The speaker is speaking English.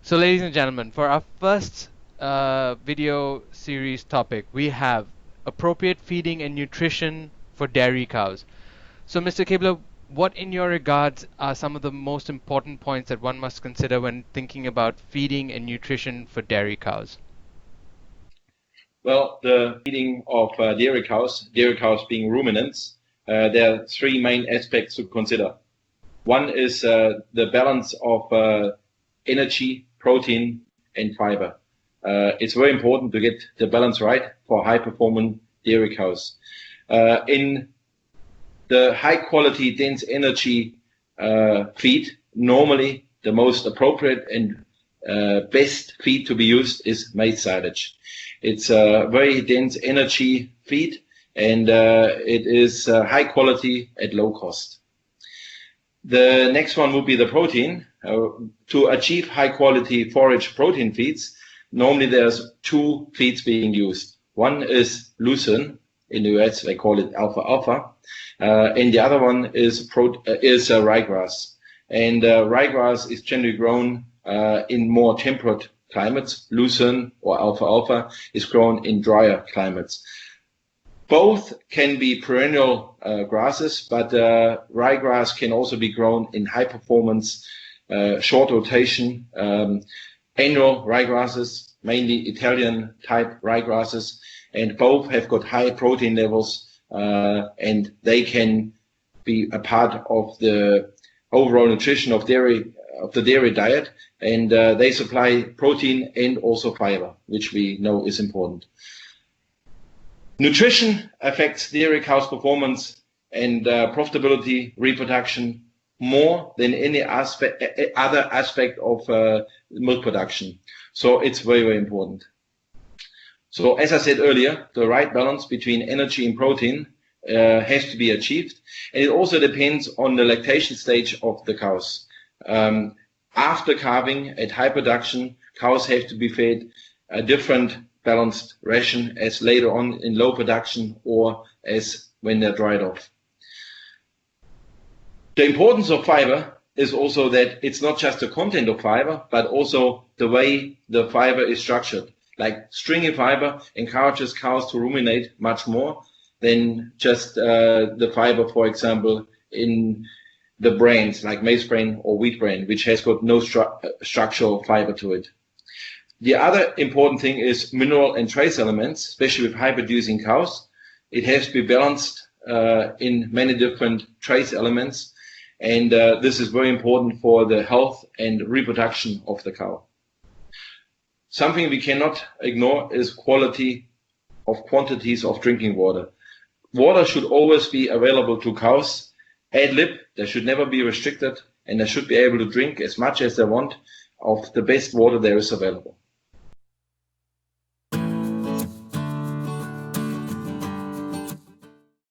So, ladies and gentlemen, for our first video series topic, we have appropriate feeding and nutrition for dairy cows. So, Mr. Kibler, what in your regards are some of the most important points that one must consider when thinking about feeding and nutrition for dairy cows? Well, the feeding of dairy cows being ruminants, there are three main aspects to consider. One is the balance of energy, protein, and fiber. It's very important to get the balance right for high-performing dairy cows. In the high-quality, dense energy feed, normally the most appropriate and best feed to be used is maize silage. It's a very dense energy feed, and it is high quality at low cost. The next one would be the protein. To achieve high quality forage protein feeds, normally there's two feeds being used. One is lucerne, in the US they call it alfalfa, and the other one is ryegrass. And ryegrass is generally grown in more temperate climates. Lucerne or alfalfa is grown in drier climates. Both can be perennial grasses, but ryegrass can also be grown in high performance, short rotation, annual ryegrasses, mainly Italian type ryegrasses, and both have got high protein levels, and they can be a part of the overall nutrition of the dairy diet, and they supply protein and also fiber, which we know is important. Nutrition affects dairy cows' performance and profitability, reproduction more than any other aspect of milk production. So it's very, very important. So as I said earlier, the right balance between energy and protein has to be achieved, and it also depends on the lactation stage of the cows. After calving at high production, cows have to be fed a different balanced ration as later on in low production or as when they're dried off. The importance of fiber is also that it's not just the content of fiber, but also the way the fiber is structured. Like stringy fiber encourages cows to ruminate much more than just the fiber, for example, in the brains like maize bran or wheat bran, which has got no structural fiber to it. The other important thing is mineral and trace elements, especially with high producing cows. It has to be balanced in many different trace elements, and this is very important for the health and reproduction of the cow. Something we cannot ignore is quality of quantities of drinking water. Water should always be available to cows ad lib. They should never be restricted, and they should be able to drink as much as they want of the best water there is available.